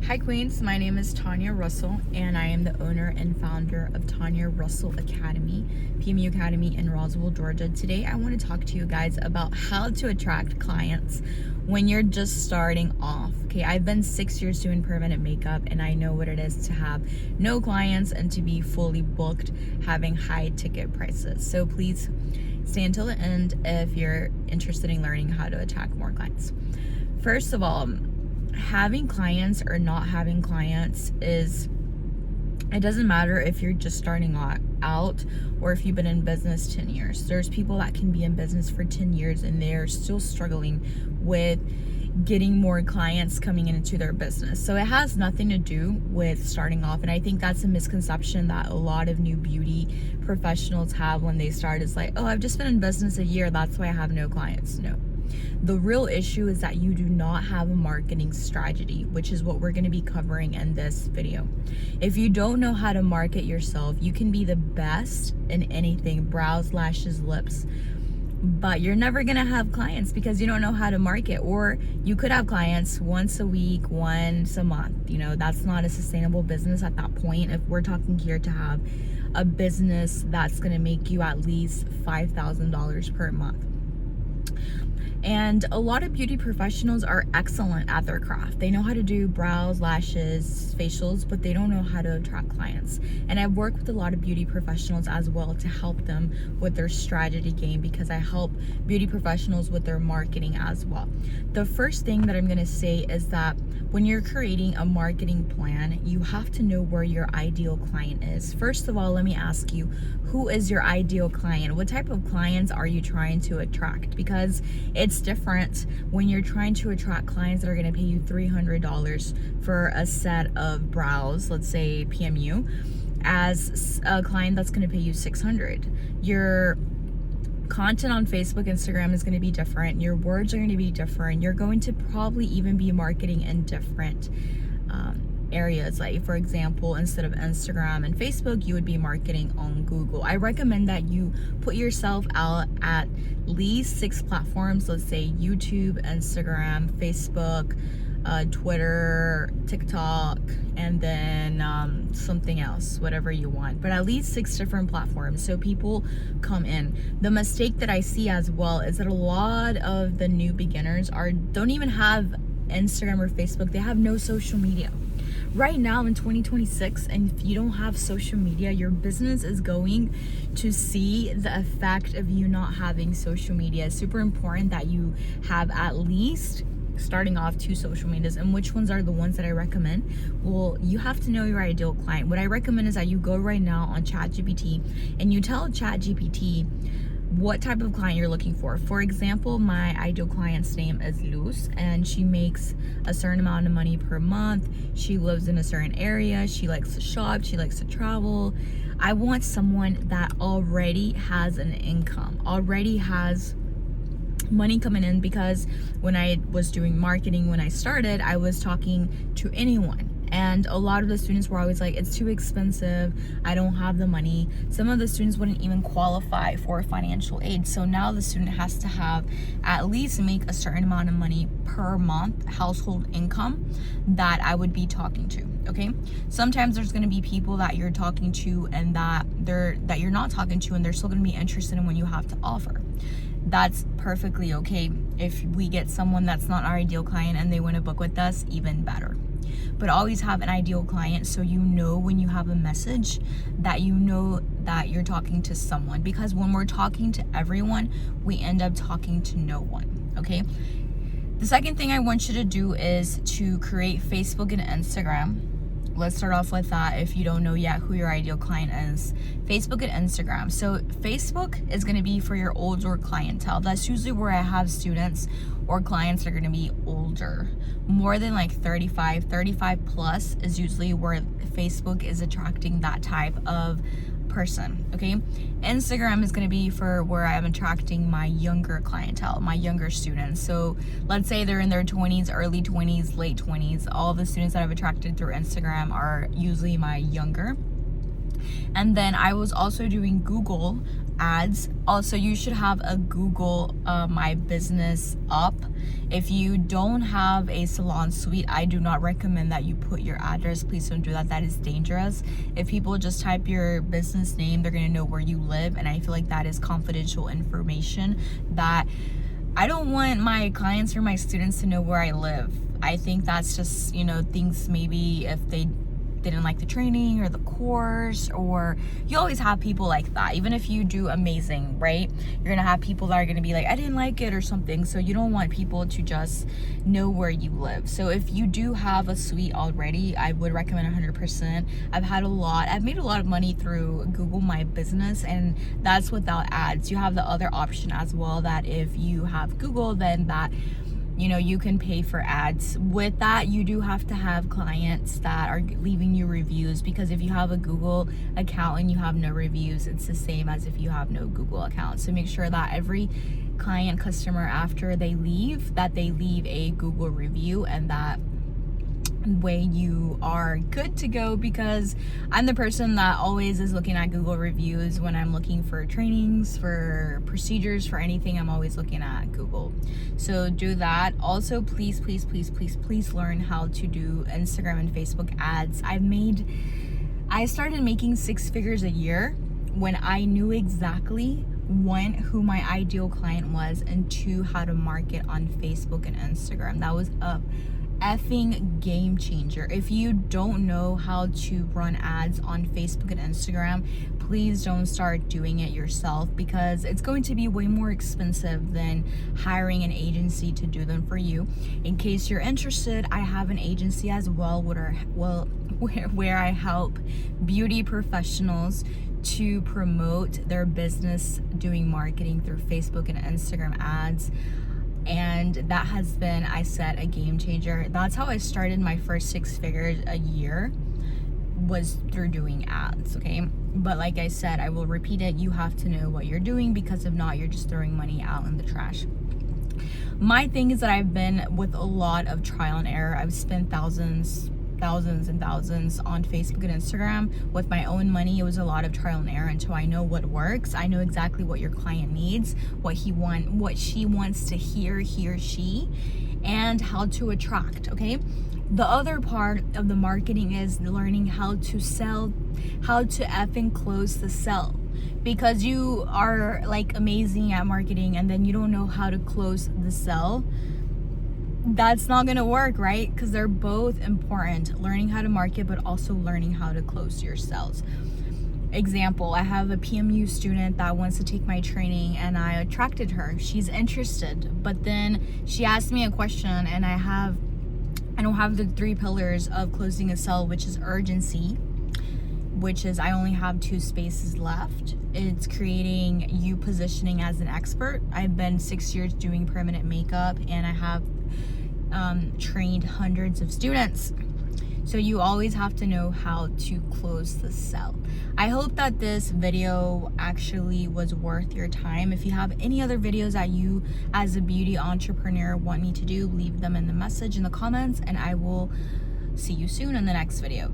Hi Queens, my name is Tanya Russell and I am the owner and founder of Tanya Russell Academy, PMU Academy in Roswell, Georgia. Today I want to talk to you guys about how to attract clients when you're just starting off. Okay, I've been 6 years doing permanent makeup and I know what it is to have no clients and to be fully booked having high ticket prices. So please stay until the end if you're interested in learning how to attract more clients. First of all, having clients or not having clients it doesn't matter if you're just starting out or if you've been in business 10 years. There's people that can be in business for 10 years and they're still struggling with getting more clients coming into their business. So it has nothing to do with starting off. And I think that's a misconception that a lot of new beauty professionals have when they start. Is like, oh, I've just been in business a year, that's why I have no clients. No. The real issue is that you do not have a marketing strategy, which is what we're going to be covering in this video. If you don't know how to market yourself, you can be the best in anything, brows, lashes, lips, but you're never going to have clients because you don't know how to market. Or you could have clients once a week, once a month. That's not a sustainable business at that point. If we're talking here to have a business that's going to make you at least $5,000 per month. And a lot of beauty professionals are excellent at their craft. They know how to do brows, lashes, facials, but they don't know how to attract clients. And I've worked with a lot of beauty professionals as well to help them with their strategy game, because I help beauty professionals with their marketing as well. The first thing that I'm going to say is that when you're creating a marketing plan, you have to know where your ideal client is. First of all, let me ask you, who is your ideal client? What type of clients are you trying to attract? Because it's different when you're trying to attract clients that are going to pay you $300 for a set of brows, let's say PMU, as a client that's going to pay you $600. Your content on Facebook, Instagram is going to be different. Your words are going to be different. You're going to probably even be marketing in different areas. Like, for example, instead of Instagram and Facebook, you would be marketing on Google. I recommend that you put yourself out at least 6 platforms. Let's say YouTube, Instagram, Facebook, Twitter, TikTok, and then something else, whatever you want, but at least 6 different platforms so people come in. The mistake that I see as well is that a lot of the new beginners don't even have Instagram or Facebook. They have no social media. Right now in 2026, and if you don't have social media, your business is going to see the effect of you not having social media. It's super important that you have at least, starting off, 2 social medias. And which ones are the ones that I recommend? Well, you have to know your ideal client. What I recommend is that you go right now on ChatGPT and you tell ChatGPT what type of client you're looking for. For example, my ideal client's name is Luz, and she makes a certain amount of money per month. She lives in a certain area. She likes to shop. She likes to travel. I want someone that already has an income, already has money coming in, because when I was doing marketing, when I started, I was talking to anyone. And a lot of the students were always like, it's too expensive, I don't have the money. Some of the students wouldn't even qualify for financial aid. So now the student has to have at least make a certain amount of money per month, household income, that I would be talking to. Okay, sometimes there's going to be people that you're talking to and that you're not talking to, and they're still going to be interested in what you have to offer. That's perfectly okay. If we get someone that's not our ideal client and they want to book with us, even better. But always have an ideal client, so you know when you have a message that you know that you're talking to someone. Because when we're talking to everyone, we end up talking to no one. Okay, the second thing I want you to do is to create Facebook and Instagram. Let's start off with that. If you don't know yet who your ideal client is, Facebook and Instagram. So Facebook is going to be for your older clientele. That's usually where I have students or clients that are going to be older, more than like 35 plus is usually where Facebook is attracting that type of person. Okay, Instagram is going to be for where I'm attracting my younger clientele, my younger students. So let's say they're in their 20s, early 20s, late 20s. All the students that I've attracted through Instagram are usually my younger. And then I was also doing Google ads. Also, you should have a Google My Business up. If you don't have a salon suite, I do not recommend that you put your address. Please don't do that. That is dangerous. If people just type your business name, they're going to know where you live, and I feel like that is confidential information that I don't want my clients or my students to know where I live. I think that's just, you know, things maybe if they didn't like the training or the course, or you always have people like that. Even if you do amazing, right? You're gonna have people that are gonna be like, I didn't like it or something. So you don't want people to just know where you live. So if you do have a suite already, I would recommend 100%. I've made a lot of money through Google My Business, and that's without ads. You have the other option as well, that if you have Google, then that, you know, you can pay for ads. With that, you do have to have clients that are leaving you reviews, because if you have a Google account and you have no reviews, it's the same as if you have no Google account. So make sure that every customer, after they leave, that they leave a Google review, and that way you are good to go, because I'm the person that always is looking at Google reviews when I'm looking for trainings, for procedures, for anything. I'm always looking at Google. So do that. Also, please learn how to do Instagram and Facebook ads. I started making 6 figures a year when I knew exactly, 1, who my ideal client was, and 2, how to market on Facebook and Instagram. That was a effing game changer. If you don't know how to run ads on Facebook and Instagram, please don't start doing it yourself, because it's going to be way more expensive than hiring an agency to do them for you. In case you're interested, I have an agency as well where I help beauty professionals to promote their business doing marketing through Facebook and Instagram ads. And that has been, I said, a game changer. That's how I started my first 6 figures a year, was through doing ads, okay? But like I said, I will repeat it, you have to know what you're doing, because if not, you're just throwing money out in the trash. My thing is that I've been with a lot of trial and error. I've spent thousands and thousands on Facebook and Instagram with my own money. It was a lot of trial and error until I know what works. I know exactly what your client needs, what she wants to hear, he or she, and how to attract, okay? The other part of the marketing is learning how to sell, how to effing close the sell. Because you are like amazing at marketing and then you don't know how to close the sell, that's not gonna work, right? Because they're both important. Learning how to market, but also learning how to close your sales. Example, I have a PMU student that wants to take my training, and I attracted her. She's interested, but then she asked me a question, and I don't have the 3 pillars of closing a sale, which is urgency, which is I only have 2 spaces left. It's creating you positioning as an expert. I've been 6 years doing permanent makeup, and I have trained hundreds of students. So you always have to know how to close the sale. I hope that this video actually was worth your time. If you have any other videos that you as a beauty entrepreneur want me to do, leave them in the comments, and I will see you soon in the next video.